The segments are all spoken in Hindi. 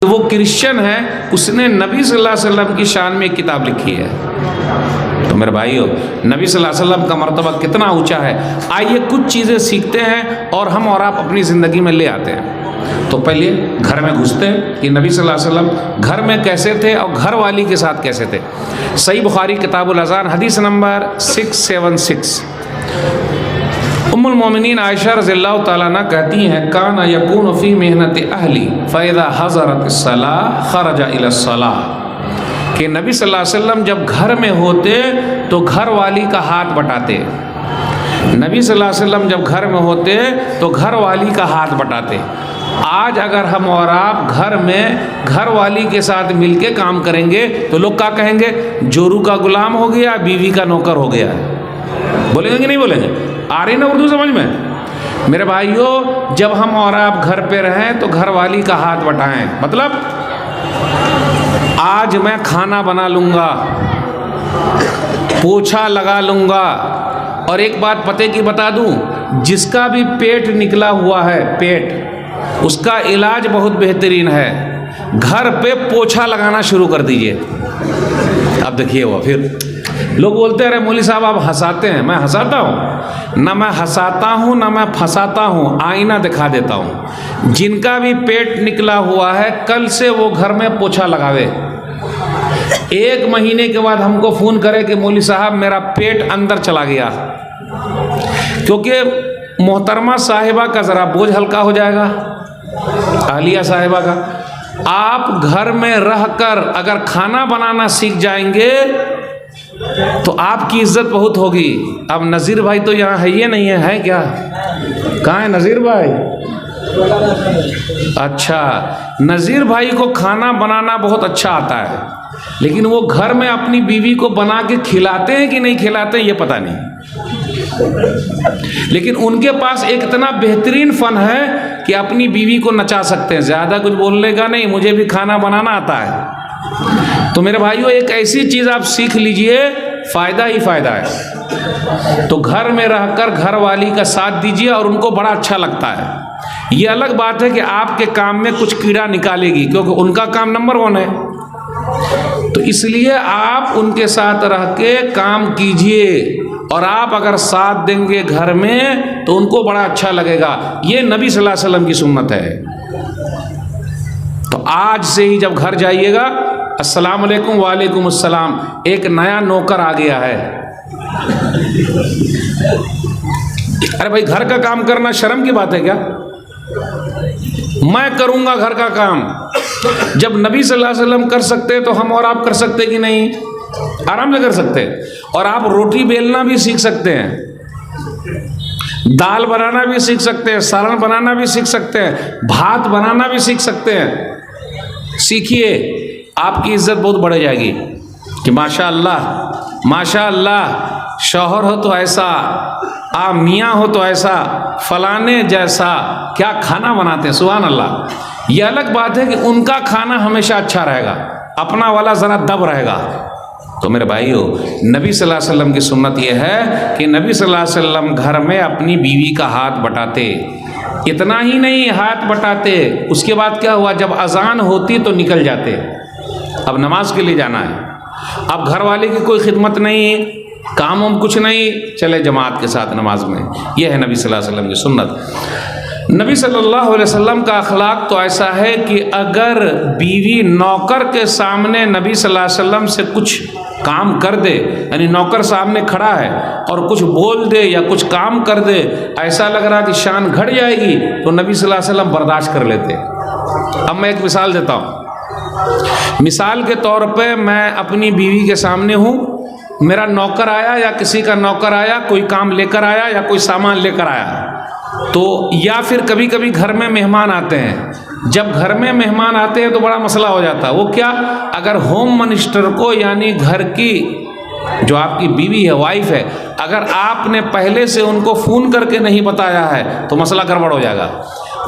वो क्रिश्चियन है, उसने नबी सल्लल्लाहु अलैहि वसल्लम की शान में एक किताब लिखी है। तो मेरे भाइयों, नबी सल्लल्लाहु अलैहि वसल्लम का मर्तबा कितना ऊंचा है। आइए कुछ चीज़ें सीखते हैं और हम और आप अपनी ज़िंदगी में ले आते हैं। तो पहले घर में घुसते हैं कि नबी सल्लल्लाहु अलैहि वसल्लम घर में कैसे थे और घर वाली के साथ कैसे थे। सही बुखारी किताबुल अज़ान हदीस नंबर 676, उम्मुल मोमिनीन आयशा रज़ियल्लाहु ताला अन्हा कहती हैं, काना यकूनु फ़ी मेहनत अहली फ़इज़ा हज़रत सलाह खरजा इला सलाह, कि नबी सल्लल्लाहु अलैहि वसल्लम जब घर में होते तो घर वाली का हाथ बटाते। नबी सल्लल्लाहु अलैहि वसल्लम जब घर में होते तो घर वाली का हाथ बटाते। आज अगर हम और आप घर में घर वाली के साथ मिलके काम करेंगे तो लोग क्या कहेंगे, जोरू का गुलाम हो गया, बीवी का नौकर हो गया। बोलेंगे कि नहीं बोलेंगे? आ रही ना उर्दू समझ में? मेरे भाइयों, जब हम और आप घर पे रहें तो घर वाली का हाथ बटाएं। मतलब आज मैं खाना बना लूँगा, पोछा लगा लूँगा। और एक बात पते की बता दूँ, जिसका भी पेट निकला हुआ है, पेट, उसका इलाज बहुत बेहतरीन है। घर पे पोछा लगाना शुरू कर दीजिए। अब देखिए वो फिर लोग बोलते हैं, अरे मौलवी साहब आप हंसाते हैं। मैं हंसाता हूँ ना, मैं हंसाता हूँ ना मैं फंसाता हूँ, आईना दिखा देता हूँ। जिनका भी पेट निकला हुआ है, कल से वो घर में पोछा लगावे। 1 महीने के बाद हमको फ़ोन करे कि मौलवी साहब मेरा पेट अंदर चला गया। क्योंकि मोहतरमा साहिबा का ज़रा बोझ हल्का हो जाएगा, आलिया साहिबा का। आप घर में रहकर अगर खाना बनाना सीख जाएंगे तो आपकी इज्जत बहुत होगी। अब नज़ीर भाई तो यहाँ है, ये नहीं है क्या? कहाँ है नज़ीर भाई? अच्छा, नज़ीर भाई को खाना बनाना बहुत अच्छा आता है, लेकिन वो घर में अपनी बीवी को बना के खिलाते हैं कि नहीं खिलाते हैं ये पता नहीं। लेकिन उनके पास एक इतना बेहतरीन फ़न है कि अपनी बीवी को नचा सकते हैं। ज़्यादा कुछ बोलने का नहीं, मुझे भी खाना बनाना आता है। तो मेरे भाइयों, एक ऐसी चीज़ आप सीख लीजिए, फ़ायदा ही फ़ायदा है। तो घर में रहकर घर वाली का साथ दीजिए और उनको बड़ा अच्छा लगता है। ये अलग बात है कि आपके काम में कुछ कीड़ा निकालेगी, क्योंकि उनका काम नंबर 1 है। तो इसलिए आप उनके साथ रह के काम कीजिए, और आप अगर साथ देंगे घर में तो उनको बड़ा अच्छा लगेगा। ये नबी सल्लल्लाहु अलैहि वसल्लम की सुन्नत है। तो आज से ही जब घर जाइएगा, अस्सलाम वालेकुम, वालेकुम अस्सलाम, एक नया नौकर आ गया है। अरे भाई, घर का काम करना शर्म की बात है क्या? मैं करूंगा घर का काम। जब नबी सल्लल्लाहु अलैहि वसल्लम कर सकते हैं तो हम और आप कर सकते कि नहीं? आराम से कर सकते हैं। और आप रोटी बेलना भी सीख सकते हैं, दाल बनाना भी सीख सकते हैं, सालन बनाना भी सीख सकते हैं, भात बनाना भी सीख सकते हैं। सीखिए, आपकी इज्जत बहुत बढ़ जाएगी कि माशाअल्लाह माशाअल्लाह, शौहर हो तो ऐसा, आ मियाँ हो तो ऐसा, फलाने जैसा क्या खाना बनाते हैं, सुभान अल्लाह। ये अलग बात है कि उनका खाना हमेशा अच्छा रहेगा, अपना वाला ज़रा दब रहेगा। तो मेरे भाइयों, नबी सल्लल्लाहु अलैहि वसल्लम की सुन्नत यह है कि नबी सल्लल्लाहु अलैहि वसल्लम घर में अपनी बीवी का हाथ बटाते। इतना ही नहीं, हाथ बटाते, उसके बाद क्या हुआ, जब अजान होती तो निकल जाते। अब नमाज के लिए जाना है, अब घर वाले की कोई खिदमत नहीं, काम वाम कुछ नहीं, चले जमात के साथ नमाज में। यह है नबी सल्लल्लाहु अलैहि वसल्लम की सुन्नत। नबी सल्लल्लाहु अलैहि वसल्लम का अखलाक तो ऐसा है कि अगर बीवी नौकर के सामने नबी सल्लल्लाहु अलैहि वसल्लम से कुछ काम कर दे, यानी नौकर सामने खड़ा है और कुछ बोल दे या कुछ काम कर दे, ऐसा लग रहा कि शान घट जाएगी, तो नबी सल्लल्लाहु अलैहि वसल्लम बर्दाश्त कर लेते। अब मैं एक मिसाल देता हूँ। मिसाल के तौर पे मैं अपनी बीवी के सामने हूँ, मेरा नौकर आया या किसी का नौकर आया, कोई काम लेकर आया या कोई सामान लेकर आया, तो या फिर कभी कभी घर में मेहमान आते हैं। जब घर में मेहमान आते हैं तो बड़ा मसला हो जाता है। वो क्या, अगर होम मिनिस्टर को, यानी घर की जो आपकी बीवी है, वाइफ है, अगर आपने पहले से उनको फ़ोन करके नहीं बताया है तो मसला गड़बड़ हो जाएगा।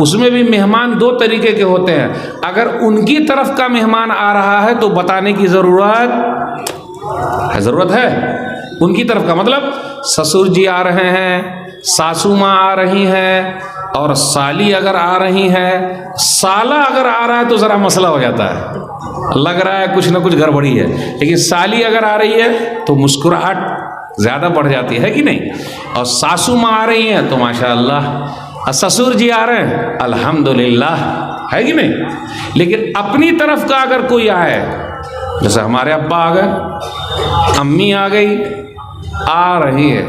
उसमें भी मेहमान 2 तरीके के होते हैं। अगर उनकी तरफ का मेहमान आ रहा है तो बताने की ज़रूरत है। उनकी तरफ का मतलब ससुर जी आ रहे हैं, सासू माँ आ रही हैं, और साली अगर आ रही है, साला अगर आ रहा है तो ज़रा मसला हो जाता है, लग रहा है कुछ ना कुछ गड़बड़ी है। लेकिन साली अगर आ रही है तो मुस्कुराहट ज़्यादा बढ़ जाती है कि नहीं। और सासू माँ आ रही हैं तो माशाअल्लाह, और ससुर जी आ रहे हैं अल्हम्दुलिल्लाह, है कि नहीं। लेकिन अपनी तरफ का अगर कोई आए, जैसे हमारे अब्बा आ गए, अम्मी आ गई, आ रही है,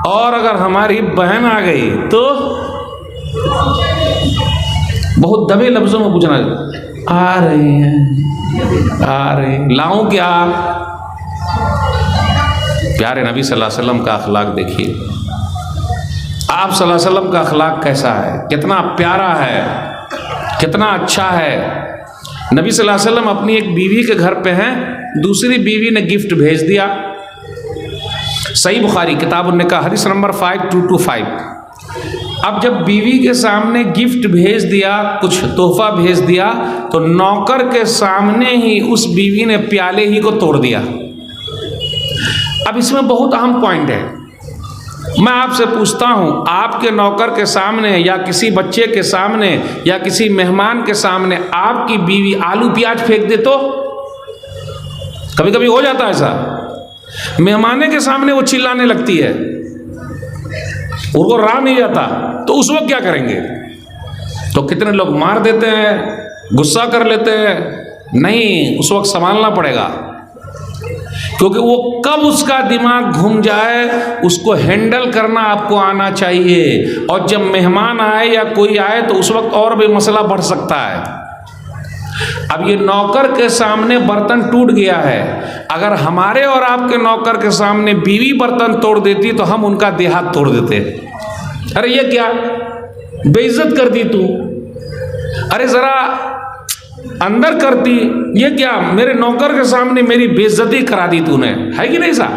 और अगर हमारी बहन आ गई तो बहुत दबे लफ्जों में पूछना, आ रही है, आ रही, लाऊं क्या। प्यारे नबी सल्लल्लाहु अलैहि वसल्लम का अखलाक देखिए, आप सल्लल्लाहु अलैहि वसल्लम का अखलाक कैसा है, कितना प्यारा है, कितना अच्छा है। नबी सल्लल्लाहु अलैहि वसल्लम अपनी एक बीवी के घर पे हैं, दूसरी बीवी ने गिफ्ट भेज दिया। सही बुखारी किताब निकाह हदीस नंबर 5225। अब जब बीवी के सामने गिफ्ट भेज दिया, कुछ तोहफा भेज दिया, तो नौकर के सामने ही उस बीवी ने प्याले ही को तोड़ दिया। अब इसमें बहुत अहम पॉइंट है, मैं आपसे पूछता हूं, आपके नौकर के सामने या किसी बच्चे के सामने या किसी मेहमान के सामने आपकी बीवी आलू प्याज फेंक दे तो? कभी कभी हो जाता है ऐसा, मेहमाने के सामने वो चिल्लाने लगती है, उनको रहा नहीं जाता, तो उस वक्त क्या करेंगे? तो कितने लोग मार देते हैं, गुस्सा कर लेते हैं। नहीं, उस वक्त संभालना पड़ेगा, क्योंकि वो कब उसका दिमाग घूम जाए उसको हैंडल करना आपको आना चाहिए। और जब मेहमान आए या कोई आए तो उस वक्त और भी मसला बढ़ सकता है। अब ये नौकर के सामने बर्तन टूट गया है, अगर हमारे और आपके नौकर के सामने बीवी बर्तन तोड़ देती तो हम उनका देहात तोड़ देते। अरे ये क्या बेइज्जत कर दी तू, अरे जरा अंदर करती, ये क्या मेरे नौकर के सामने मेरी बेइज्जती करा दी तूने, है कि नहीं साहब।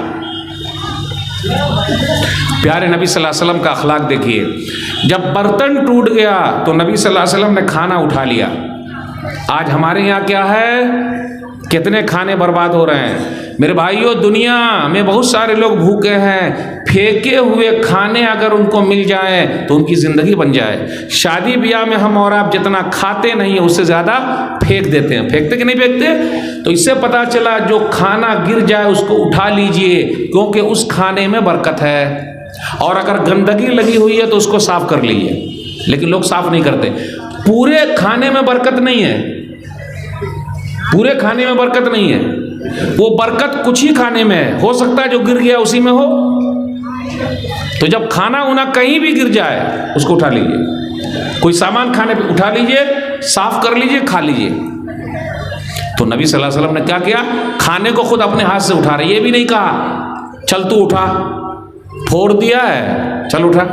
प्यारे नबी सल्लल्लाहु अलैहि वसल्लम का अखलाक देखिए, जब बर्तन टूट गया तो नबी सल्लल्लाहु अलैहि वसल्लम ने खाना उठा लिया। आज हमारे यहाँ क्या है, कितने खाने बर्बाद हो रहे हैं मेरे भाइयों। दुनिया में बहुत सारे लोग भूखे हैं, फेंके हुए खाने अगर उनको मिल जाए तो उनकी ज़िंदगी बन जाए। शादी ब्याह में हम और आप जितना खाते नहीं है उससे ज़्यादा फेंक देते हैं, फेंकते कि नहीं फेंकते। तो इससे पता चला जो खाना गिर जाए उसको उठा लीजिए, क्योंकि उस खाने में बरकत है। और अगर गंदगी लगी हुई है तो उसको साफ कर लीजिए, लेकिन लोग साफ नहीं करते। पूरे खाने में बरकत नहीं है, पूरे खाने में बरकत नहीं है, वो बरकत कुछ ही खाने में है, हो सकता है जो गिर गया उसी में हो। तो जब खाना उना कहीं भी गिर जाए उसको उठा लीजिए, कोई सामान खाने पे उठा लीजिए, साफ कर लीजिए, खा लीजिए। तो नबी सल्लल्लाहु अलैहि वसल्लम ने क्या किया, खाने को खुद अपने हाथ से उठा रहे, ये भी नहीं कहा चल तू उठा, फोड़ दिया है चल उठा।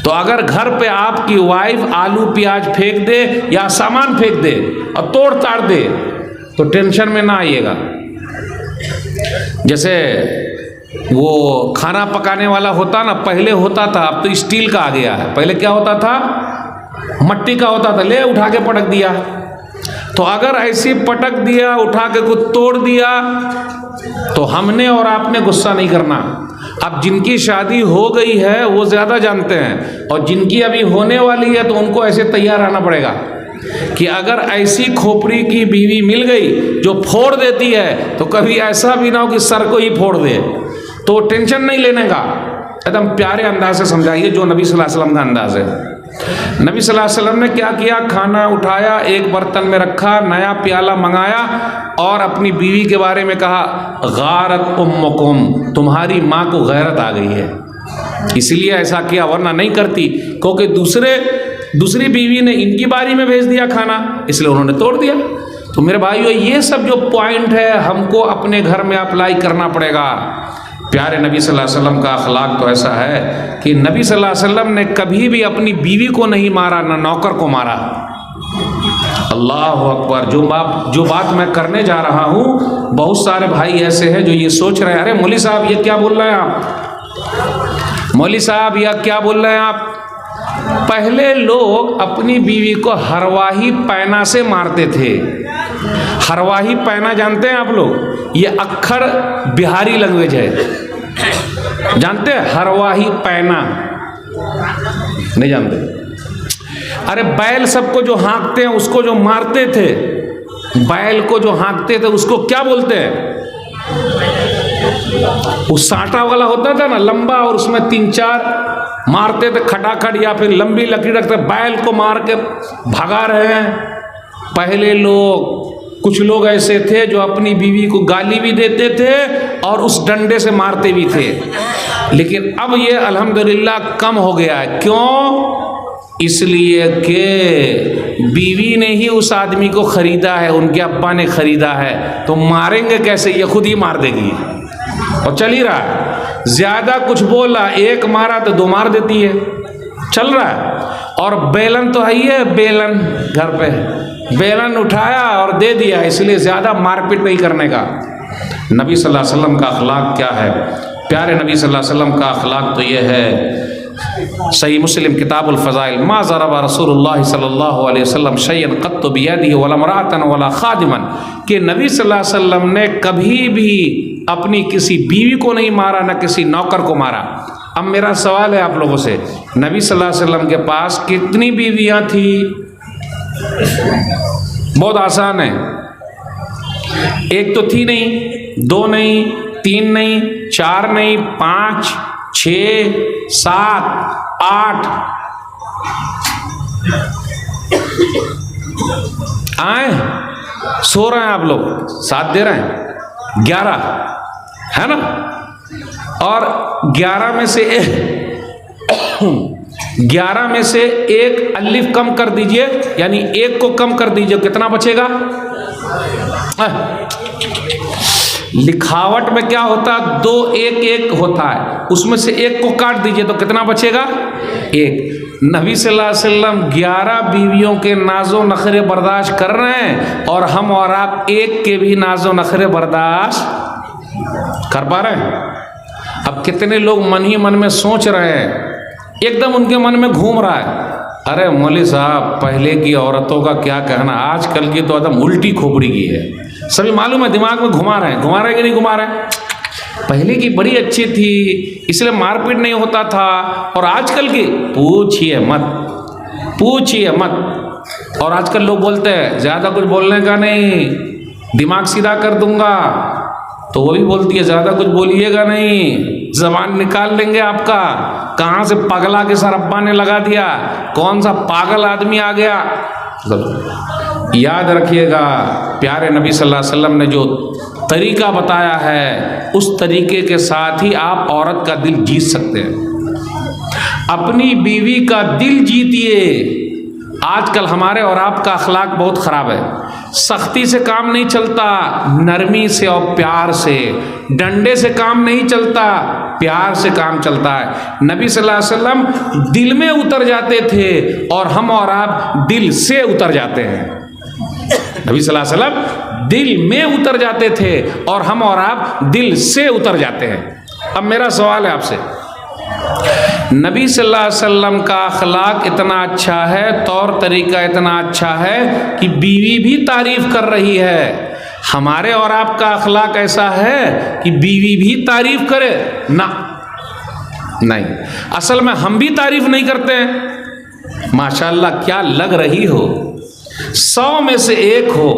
तो अगर घर पे आपकी वाइफ आलू प्याज फेंक दे या सामान फेंक दे और तोड़ ताड़ दे तो टेंशन में ना आइएगा। जैसे वो खाना पकाने वाला होता ना, पहले होता था, अब तो स्टील का आ गया है। पहले क्या होता था, मट्टी का होता था, ले उठा के पटक दिया। तो अगर ऐसी पटक दिया, उठा के कुछ तोड़ दिया, तो हमने और आपने गुस्सा नहीं करना। अब जिनकी शादी हो गई है वो ज़्यादा जानते हैं, और जिनकी अभी होने वाली है तो उनको ऐसे तैयार रहना पड़ेगा कि अगर ऐसी खोपड़ी की बीवी मिल गई जो फोड़ देती है तो कभी ऐसा भी ना हो कि सर को ही फोड़ दे। तो टेंशन नहीं लेने का, एकदम प्यारे अंदाज से समझाइए जो नबी सल्लल्लाहु अलैहि वसल्लम का अंदाज है। नबी सल्लल्लाहु अलैहि वसल्लम ने क्या किया, खाना उठाया, एक बर्तन में रखा, नया प्याला मंगाया और अपनी बीवी के बारे में कहा, गारत उम्मुकुम, तुम्हारी माँ को गैरत आ गई है, इसीलिए ऐसा किया, वरना नहीं करती। क्योंकि दूसरी बीवी ने इनकी बारी में भेज दिया खाना, इसलिए उन्होंने तोड़ दिया। तो मेरे भाइयों, ये सब जो पॉइंट है हमको अपने घर में अप्लाई करना पड़ेगा। प्यारे नबी सल्लल्लाहु अलैहि वसल्लम का अखलाक तो ऐसा है कि नबी सल्लल्लाहु अलैहि वसल्लम ने कभी भी अपनी बीवी को नहीं मारा, ना नौकर को मारा। अल्लाह अकबर। जो बात मैं करने जा रहा हूँ, बहुत सारे भाई ऐसे हैं जो ये सोच रहे हैं, अरे मौलवी साहब ये क्या बोल रहे हैं आप, मौलवी साहब यह क्या बोल रहे हैं आप। पहले लोग अपनी बीवी को हरवाही पैना से मारते थे। हरवाही पैना जानते हैं आप लोग, ये अक्खर बिहारी लैंग्वेज है, जानते हैं हरवाही पैना। नहीं जानते? अरे बैल सबको जो हाँकते हैं, उसको जो मारते थे, बैल को जो हाँकते थे उसको क्या बोलते हैं? वो साटा वाला होता था ना, लंबा, और उसमें 3-4 मारते थे खटाखट, या फिर लंबी लकड़ी रखते, बैल को मार के भगा रहे हैं। पहले कुछ लोग ऐसे थे जो अपनी बीवी को गाली भी देते थे और उस डंडे से मारते भी थे। लेकिन अब ये अल्हम्दुलिल्लाह कम हो गया है। क्यों? इसलिए कि बीवी ने ही उस आदमी को खरीदा है, उनके अब्बा ने खरीदा है, तो मारेंगे कैसे? ये खुद ही मार देगी। और चल ही रहा है, ज्यादा कुछ बोला, एक मारा तो 2 मार देती है, चल रहा है। और बेलन तो है ही है, बेलन घर पे बेलन उठाया और दे दिया, इसलिए ज्यादा मारपीट नहीं करने का। नबी सल्लल्लाहु अलैहि वसल्लम का अखलाक क्या है? प्यारे नबी सल्लल्लाहु अलैहि वसल्लम का अखलाक तो यह है, सही मुस्लिम किताबुल फ़ज़ाइल, मा ज़रबा रसूलुल्लाह सल्लल्लाहु अलैहि वसल्लम शय्यन क़त्तु बियदिही वला इम्रअतन वला ख़ादिमन, कि नबी सल्लल्लाहु अलैहि वसल्लम ने कभी भी अपनी किसी बीवी को नहीं मारा, न किसी नौकर को मारा। अब मेरा सवाल है आप लोगों से, नबी सल्लल्लाहु अलैहि वसल्लम के पास कितनी बीवियाँ थी? बहुत आसान है, 1 तो थी नहीं, 2 नहीं, 3 नहीं, 4 नहीं, 5, 6, 7, 8 आए। सो रहे हैं आप लोग, साथ दे रहे हैं, 11 है ना? और 11 में से एक अलिफ कम कर दीजिए, यानी 1 को कम कर दीजिए, कितना बचेगा? लिखावट में क्या होता है? 2 1 1 होता है, उसमें से 1 को काट दीजिए तो कितना बचेगा? 1। नबी सल्लल्लाहु अलैहि वसल्लम 11 बीवियों के नाजो नखरे बर्दाश्त कर रहे हैं, और हम और आप 1 के भी नाजो नखरे बर्दाश्त कर पा रहे हैं? अब कितने लोग मन ही मन में सोच रहे हैं, एकदम उनके मन में घूम रहा है, अरे मौलवी साहब पहले की औरतों का क्या कहना, आजकल की तो एकदम उल्टी खोपड़ी की है। सभी मालूम है, दिमाग में घुमा रहे हैं कि नहीं घुमा रहे हैं? पहले की बड़ी अच्छी थी, इसलिए मारपीट नहीं होता था, और आजकल की पूछिए मत। और आजकल लोग बोलते हैं ज़्यादा कुछ बोलने का नहीं, दिमाग सीधा कर दूंगा, तो वो भी बोलती है ज़्यादा कुछ बोलिएगा नहीं, ज़बान निकाल लेंगे आपका। कहाँ से पगला के सर अब्बा ने लगा दिया, कौन सा पागल आदमी आ गया। याद रखिएगा, प्यारे नबी सल्लल्लाहु अलैहि वसल्लम ने जो तरीका बताया है, उस तरीके के साथ ही आप औरत का दिल जीत सकते हैं। अपनी बीवी का दिल जीतिए। आजकल हमारे और आपका अखलाक बहुत ख़राब है, सख्ती से काम नहीं चलता, नरमी से और प्यार से, डंडे से काम नहीं चलता, प्यार से काम चलता है। नबी सल्लल्लाहु अलैहि वसल्लम दिल में उतर जाते थे, और हम और आप दिल से उतर जाते हैं। नबी सल्लल्लाहु अलैहि वसल्लम दिल में उतर जाते थे, और हम और आप दिल से उतर जाते हैं। अब मेरा सवाल है आपसे, नबी सल्लल्लाहु अलैहि वसल्लम का अखलाक इतना अच्छा है, तौर तरीका इतना अच्छा है कि बीवी भी तारीफ कर रही है। हमारे और आपका अखलाक ऐसा है कि बीवी भी तारीफ करे ना? नहीं, असल में हम भी तारीफ नहीं करते हैं। माशाल्लाह क्या लग रही हो, 100 में से 1 हो।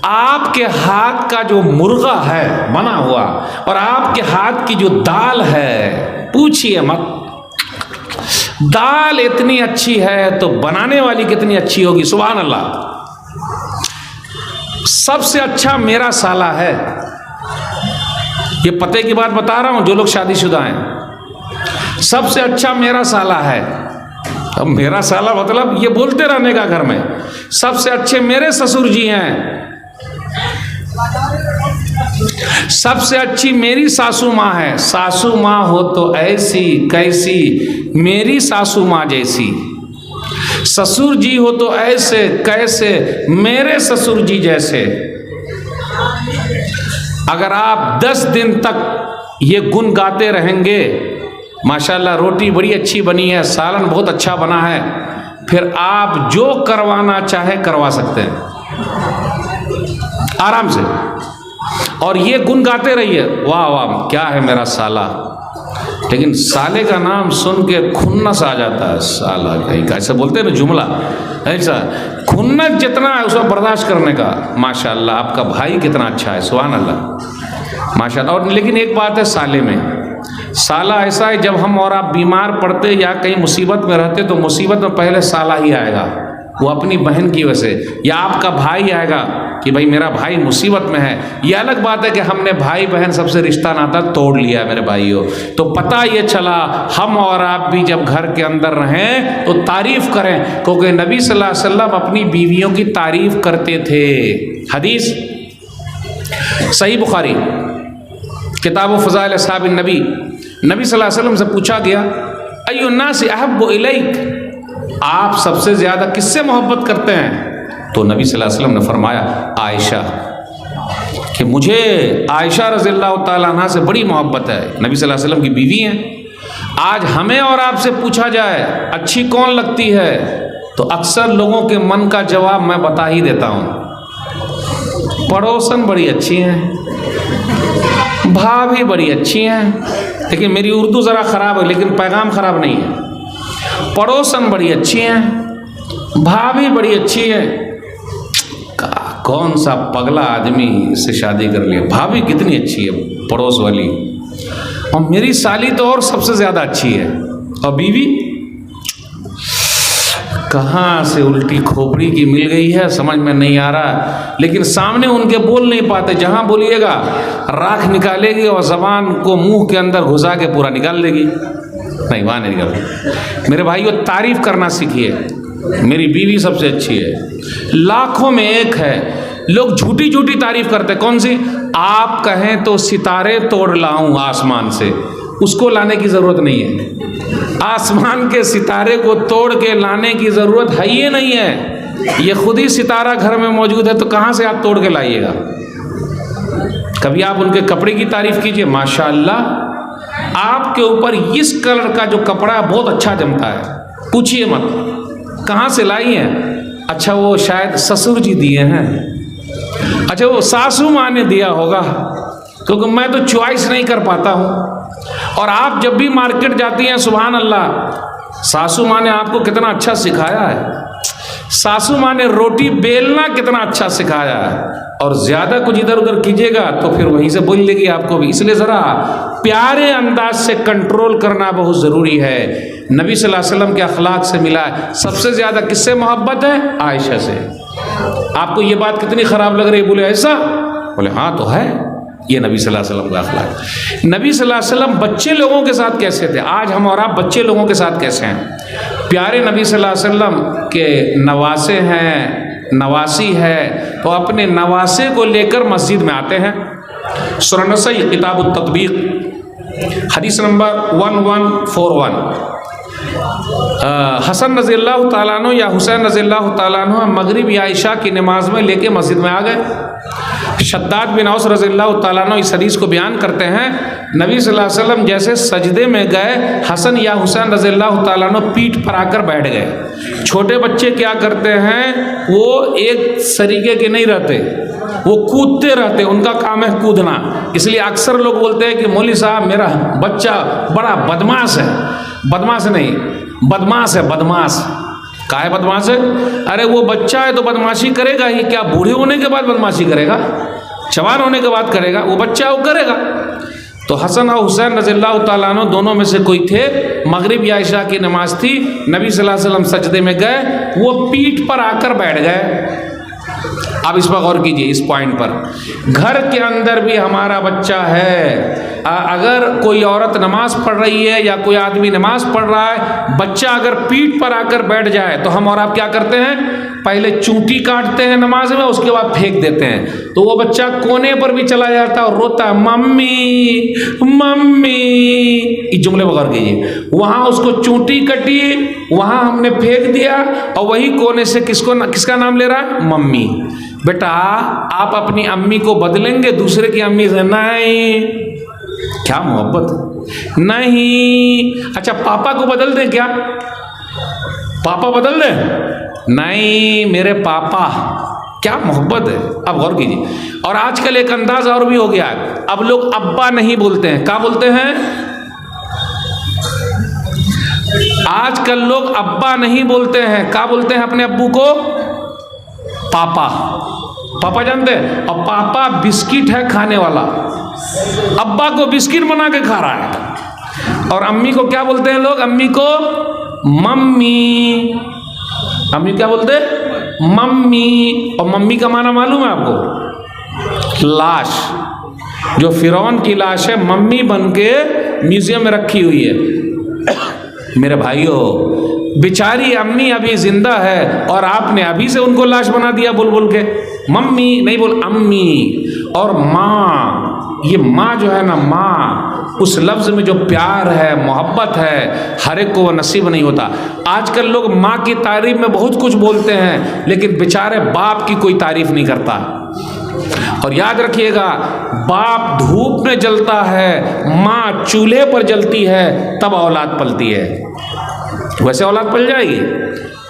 आपके हाथ का जो मुर्गा है बना हुआ, और आपके हाथ की जो दाल है, पूछिए मत। दाल इतनी अच्छी है तो बनाने वाली कितनी अच्छी होगी, सुभान अल्लाह। सबसे अच्छा मेरा साला है, ये पते की बात बता रहा हूं, जो लोग शादीशुदा हैं, सबसे अच्छा मेरा साला है। अब मेरा साला मतलब ये बोलते रहने का घर में, सबसे अच्छे मेरे ससुर जी हैं, सबसे अच्छी मेरी सासू माँ है। सासू माँ हो तो ऐसी कैसी, मेरी सासू माँ जैसी। ससुर जी हो तो ऐसे कैसे, मेरे ससुर जी जैसे। अगर आप 10 दिन तक ये गुण गाते रहेंगे, माशाल्लाह रोटी बड़ी अच्छी बनी है, सालन बहुत अच्छा बना है, फिर आप जो करवाना चाहे करवा सकते हैं आराम से। और ये गुण गाते रहिए, वाह वाह क्या है मेरा साला, लेकिन साले का नाम सुन के खुन्नस आ जाता है, साला कहीं का, ऐसा बोलते हैं ना जुमला, ऐसा खुन्नस जितना है उसको बर्दाश्त करने का। माशाअल्लाह आपका भाई कितना अच्छा है, सुभान अल्लाह माशाअल्लाह। और लेकिन एक बात है साले में, साला ऐसा है जब हम और आप बीमार पड़ते या कहीं मुसीबत में रहते तो मुसीबत में पहले साला ही आएगा, वो अपनी बहन की वजह से, या आपका भाई आएगा कि भाई मेरा भाई मुसीबत में है। ये अलग बात है कि हमने भाई बहन सबसे रिश्ता नाता तोड़ लिया मेरे भाइयों, तो पता ये चला हम और आप भी जब घर के अंदर रहें तो तारीफ करें, क्योंकि नबी सल्लल्लाहु अलैहि वसल्लम अपनी बीवियों की तारीफ करते थे। हदीस सही बुखारी किताब फ़ज़ाइल अस्हाब नबी, नबी सल्लल्लाहु अलैहि वसल्लम से पूछा गया अय्युन्नास अहब्बु इलैक, आप सबसे ज़्यादा किससे मोहब्बत करते हैं? तो नबी सल्लल्लाहु अलैहि वसल्लम ने फरमाया आयशा, कि मुझे आयशा रज़ियल्लाहु ताला अन्हा से बड़ी मोहब्बत है, नबी सल्लल्लाहु अलैहि वसल्लम की बीवी हैं। आज हमें और आपसे पूछा जाए अच्छी कौन लगती है, तो अक्सर लोगों के मन का जवाब मैं बता ही देता हूँ, पड़ोसन बड़ी अच्छी हैं, भाभी बड़ी अच्छी हैं। लेकिन मेरी उर्दू ज़रा ख़राब है लेकिन पैगाम ख़राब नहीं है। पड़ोसन बड़ी अच्छी हैं, भाभी बड़ी अच्छी है। कौन सा पगला आदमी से शादी कर लिया, भाभी कितनी अच्छी है पड़ोस वाली, और मेरी साली तो और सबसे ज़्यादा अच्छी है, और बीवी कहाँ से उल्टी खोपड़ी की मिल गई है समझ में नहीं आ रहा। लेकिन सामने उनके बोल नहीं पाते, जहाँ बोलिएगा राख निकालेगी और ज़बान को मुंह के अंदर घुसा के पूरा निकाल देगी, नहीं वहाँ नहीं निकाल। मेरे भाइयों तारीफ करना सीखिए, मेरी बीवी सबसे अच्छी है। लाखों में एक है, लोग झूठी झूठी तारीफ करते। कौन सी? आप कहें तो सितारे तोड़ लाऊं आसमान से, उसको लाने की ज़रूरत नहीं है। आसमान के सितारे को तोड़ के लाने की ज़रूरत है ही नहीं है, ये खुद ही सितारा घर में मौजूद है, तो कहाँ से आप तोड़ के लाइएगा। कभी आप उनके कपड़े की तारीफ कीजिए, माशाअल्लाह आपके ऊपर इस कलर का जो कपड़ा है बहुत अच्छा जमता है, पूछिए मत कहाँ से लाई हैं। अच्छा वो शायद ससुर जी दिए हैं, अच्छा वो सासू माँ ने दिया होगा, क्योंकि मैं तो चॉइस नहीं कर पाता हूँ। और आप जब भी मार्केट जाती हैं, सुभान अल्लाह, सासू माँ ने आपको कितना अच्छा सिखाया है, सासू माँ ने रोटी बेलना कितना अच्छा सिखाया है। और ज़्यादा कुछ इधर उधर कीजिएगा तो फिर वहीं से बोल लेगी आपको भी, इसलिए ज़रा प्यारे अंदाज से कंट्रोल करना बहुत ज़रूरी है। नबी सल्लल्लाहु अलैहि वसल्लम के अखलाक से मिला है। सबसे ज़्यादा किससे मोहब्बत है? आयशा से। आपको ये बात कितनी ख़राब लग रही है? बोले ऐसा, बोले हाँ तो है, ये नबी सल्लल्लाहु अलैहि वसल्लम का अखलाक। नबी सल्लल्लाहु अलैहि वसल्लम बच्चे लोगों के साथ कैसे थे, आज हम और आप बच्चे लोगों के साथ कैसे हैं? प्यारे नबी सल्लल्लाहु अलैहि वसल्लम के नवासे हैं, नवासी है, तो अपने नवासे को लेकर मस्जिद में आते हैं। सूरह नसई किताब तत्बीक हदीस नंबर 1141, हसन रज़ियल्लाहु ताला अन्हु या हुसैन रज़ियल्लाहु ताला अन्हु मगरिब या इशा की नमाज में लेके मस्जिद में आ गए। शद्दाद बिन औस रज़ियल्लाहु ताला अन्हु इस हदीस को बयान करते हैं, नबी सल्लल्लाहु अलैहि वसल्लम जैसे सजदे में गए, हसन या हुसैन रज़ियल्लाहु ताला अन्हु पीठ पर आकर बैठ गए। छोटे बच्चे क्या करते हैं, वो एक तरीके के नहीं रहते, वो कूदते रहते, उनका काम है कूदना। इसलिए अक्सर लोग बोलते हैं कि मौलवी साहब मेरा बच्चा बड़ा बदमाश है। बदमाश नहीं, बदमाश है, बदमाश। का है बदमाश है? अरे वो बच्चा है तो बदमाशी करेगा ही, क्या बूढ़े होने के बाद बदमाशी करेगा? जवान होने के बाद करेगा? वो बच्चा वो करेगा। तो हसन और हुसैन रज़ियल्लाहु ताला अन्हु दोनों में से कोई थे, मगरिब या इशा की नमाज थी, नबी सल्लल्लाहु अलैहि वसल्लम सजदे में गए, वो पीठ पर आकर बैठ गए। अब इस पर गौर कीजिए, इस पॉइंट पर। घर के अंदर भी हमारा बच्चा है, अगर कोई औरत नमाज पढ़ रही है या कोई आदमी नमाज पढ़ रहा है, बच्चा अगर पीठ पर आकर बैठ जाए तो हम और आप क्या करते हैं? पहले चूंटी काटते हैं नमाज में, उसके बाद फेंक देते हैं। तो वो बच्चा कोने पर भी चला जाता है और रोता है, मम्मी मम्मी, इस जुमले पर गौर कीजिए। वहाँ उसको चूंटी कटी, वहाँ हमने फेंक दिया, और वही कोने से किसका नाम ले रहा है? मम्मी। बेटा आप अपनी अम्मी को बदलेंगे दूसरे की अम्मी से? नहीं। क्या मोहब्बत? नहीं। अच्छा पापा को बदल दें क्या? पापा बदल दें? नहीं, मेरे पापा। क्या मोहब्बत है। अब गौर कीजिए। और आजकल एक अंदाज और भी हो गया है, अब लोग अब्बा नहीं बोलते हैं, क्या बोलते हैं? आजकल लोग अब्बा नहीं बोलते हैं, क्या बोलते हैं अपने अब्बू को? पापा। पापा जानते हैं? और पापा बिस्किट है खाने वाला, अब्बा को बिस्किट बना के खा रहा है। और अम्मी को क्या बोलते हैं लोग? अम्मी को मम्मी। अम्मी क्या बोलते हैं? मम्मी। और मम्मी का माना मालूम है आपको? लाश। जो फिरौन की लाश है, मम्मी बन के म्यूजियम में रखी हुई है। मेरे भाइयों, बेचारी अम्मी अभी जिंदा है और आपने अभी से उनको लाश बना दिया बोल बोल के। मम्मी नहीं बोल, अम्मी। और माँ, ये माँ जो है ना, माँ, उस लफ्ज़ में जो प्यार है, मोहब्बत है, हर एक को वो नसीब नहीं होता। आजकल लोग माँ की तारीफ में बहुत कुछ बोलते हैं, लेकिन बेचारे बाप की कोई तारीफ नहीं करता। और याद रखिएगा, बाप धूप में जलता है, माँ चूल्हे पर जलती है, तब औलाद पलती है। वैसे औलाद पल जाएगी?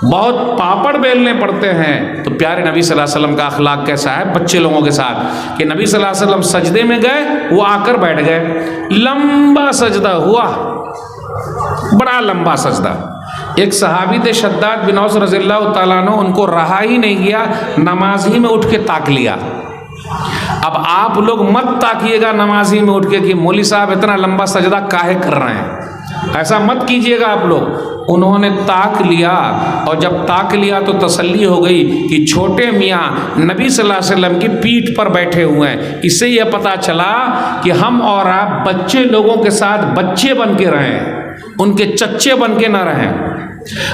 बहुत पापड़ बेलने पड़ते हैं। तो प्यारे नबी सल्लल्लाहु अलैहि वसल्लम का अखलाक कैसा है बच्चे लोगों के साथ, कि नबी सल्लल्लाहु अलैहि वसल्लम सजदे में गए, वो आकर बैठ गए, लंबा सजदा हुआ, बड़ा लंबा सजदा। एक सहाबी थे शद्दाद बिन औस रज़ियल्लाहु ताला अन्हु, उनको रहा ही नहीं गया, नमाज ही में उठ के ताक लिया। अब आप लोग मत ताकिएगा नमाज ही में उठ के कि मौली साहब इतना लंबा सजदा काहे कर रहे हैं, ऐसा मत कीजिएगा आप लोग। उन्होंने ताक लिया, और जब ताक लिया तो तसल्ली हो गई कि छोटे मियाँ नबी सल्लल्लाहु अलैहि वसल्लम की पीठ पर बैठे हुए हैं। इससे यह पता चला कि हम और आप बच्चे लोगों के साथ बच्चे बन के रहें, उनके चच्चे बन के ना रहें।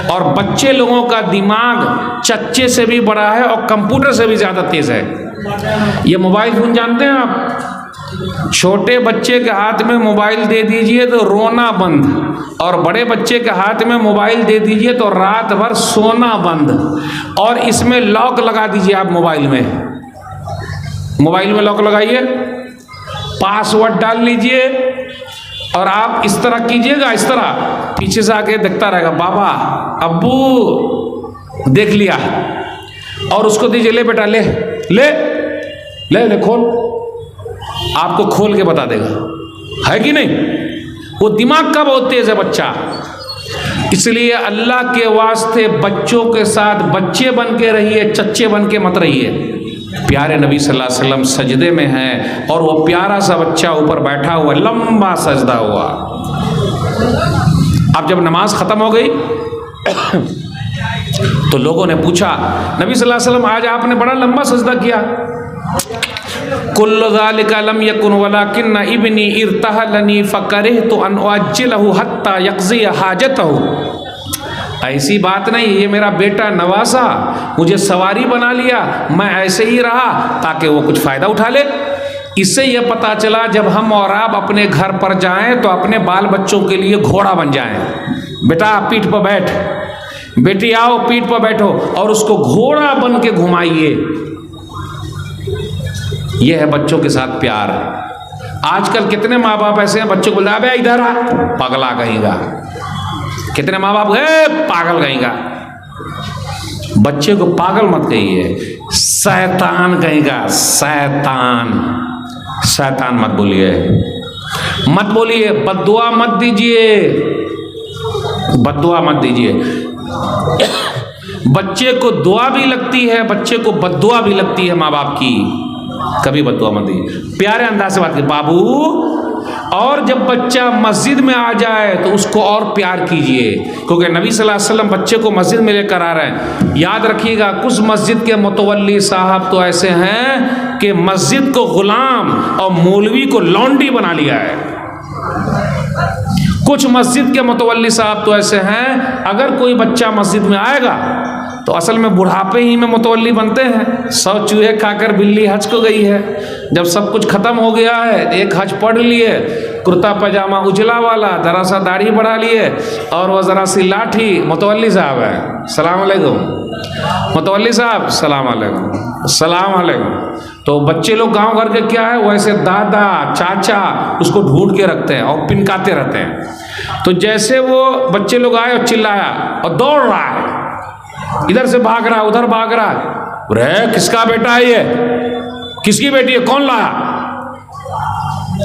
और बच्चे लोगों का दिमाग चच्चे से भी बड़ा है और कंप्यूटर से भी ज़्यादा तेज़ है। ये मोबाइल फोन जानते हैं आप? छोटे बच्चे के हाथ में मोबाइल दे दीजिए तो रोना बंद, और बड़े बच्चे के हाथ में मोबाइल दे दीजिए तो रात भर सोना बंद। और इसमें लॉक लगा दीजिए आप मोबाइल में लॉक लगाइए, पासवर्ड डाल लीजिए, और आप इस तरह कीजिएगा, इस तरह पीछे से आके देखता रहेगा, बाबा अब्बू देख लिया, और उसको दीजिए, ले बेटा ले ले ले ले खोल, आपको खोल के बता देगा, है कि नहीं? वो दिमाग का बहुत तेज है बच्चा। इसलिए अल्लाह के वास्ते बच्चों के साथ बच्चे बन के रहिए, चच्चे बन के मत रहिए। प्यारे नबी सल्लल्लाहु अलैहि वसल्लम सजदे में हैं, और वो प्यारा सा बच्चा ऊपर बैठा हुआ, लंबा सजदा हुआ। अब जब नमाज खत्म हो गई तो लोगों ने पूछा, नबी सल्लल्लाहु अलैहि वसल्लम आज आपने बड़ा लंबा सजदा किया। कुल्लु ज़ालिका लम यकुन वलाकिन्न इब्नी इर्तहलनी फकरिहतु अन उअज्जिलहु हत्ता यक़ज़ी हाजतहु। ऐसी बात नहीं, ये मेरा बेटा नवासा मुझे सवारी बना लिया, मैं ऐसे ही रहा ताकि वो कुछ फ़ायदा उठा ले। इससे यह पता चला जब हम और आप अपने घर पर जाएं तो अपने बाल बच्चों के लिए घोड़ा बन जाएं। बेटा पीठ पर बैठ, बेटी आओ पीठ पर बैठो, और उसको घोड़ा बन के घुमाइए। यह है बच्चों के साथ प्यार। आजकल कितने माँ बाप ऐसे हैं, बच्चों को बोलते अबे इधर आ, पगला कहेगा। कितने माँ बाप गए पागल कहेगा। बच्चे को पागल मत कहिए, शैतान कहेगा, शैतान। शैतान मत बोलिए, मत बोलिए, बद्दुआ मत दीजिए, बद्दुआ मत दीजिए। बच्चे को दुआ भी लगती है, बच्चे को बद्दुआ भी लगती है माँ बाप की। कभी बद्दुआ मत दीजिए, प्यारे अंदाज से बात कीजिए, बाबू। और जब बच्चा मस्जिद में आ जाए तो उसको और प्यार कीजिए, क्योंकि नबी सल्लल्लाहु अलैहि वसल्लम बच्चे को मस्जिद में लेकर आ रहे हैं। याद रखिएगा, कुछ मस्जिद के मुतवल्ली साहब तो ऐसे हैं कि मस्जिद को गुलाम और मौलवी को लौंडी बना लिया है। कुछ मस्जिद के मुतवल्ली साहब तो ऐसे हैं, अगर कोई बच्चा मस्जिद में आएगा तो असल में बुढ़ापे ही में मुतवल्ली बनते हैं। 100 चूहे खाकर बिल्ली हज को गई है। जब सब कुछ खत्म हो गया है, एक हज पढ़ लिए, कुर्ता पजामा उजला वाला, जरा सा दाढ़ी बढ़ा लिए, और वह जरा सी लाठी, मुतवल्ली साहब है, सलाम अलैकुम मुतवल्ली साहब, सलाम अलैकुम, सलाम अलैकुम। तो बच्चे लोग गांव घर के क्या है, वैसे दादा चाचा उसको ढूंढ के रखते हैं और पिनकाते रहते हैं। तो जैसे वो बच्चे लोग आए और चिल्लाया और दौड़ रहा है, इधर से भाग रहा, उधर भाग रहा, रे किसका बेटा है ये, किसकी बेटी है, कौन लाया?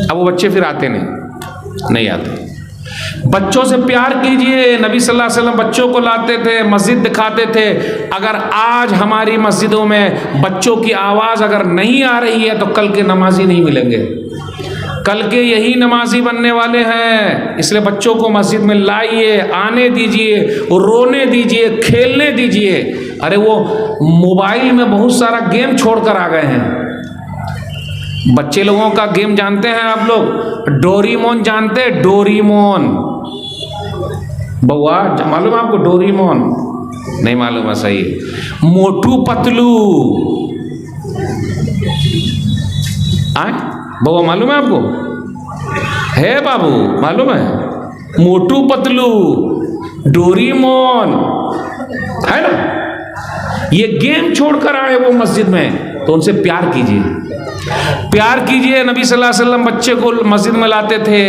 अब वो बच्चे फिर आते नहीं आते। बच्चों से प्यार कीजिए। नबी सल्लल्लाहु अलैहि वसल्लम बच्चों को लाते थे, मस्जिद दिखाते थे। अगर आज हमारी मस्जिदों में बच्चों की आवाज़ अगर नहीं आ रही है तो कल के नमाजी नहीं मिलेंगे, कल के यही नमाजी बनने वाले हैं। इसलिए बच्चों को मस्जिद में लाइए, आने दीजिए, रोने दीजिए, खेलने दीजिए। अरे वो मोबाइल में बहुत सारा गेम छोड़कर आ गए हैं। बच्चे लोगों का गेम जानते हैं आप लोग? डोरीमोन जानते हैं? डोरीमोन बउआ मालूम है आपको? डोरीमोन नहीं मालूम है, सही है। मोटू पतलू आए बउआ मालूम है आपको? है बाबू मालूम है? मोटू पतलू, डोरीमोन है ना। ये गेम छोड़कर आए वो मस्जिद में, तो उनसे प्यार कीजिए, प्यार कीजिए। नबी सल्लल्लाहु अलैहि वसल्लम बच्चे को मस्जिद में लाते थे।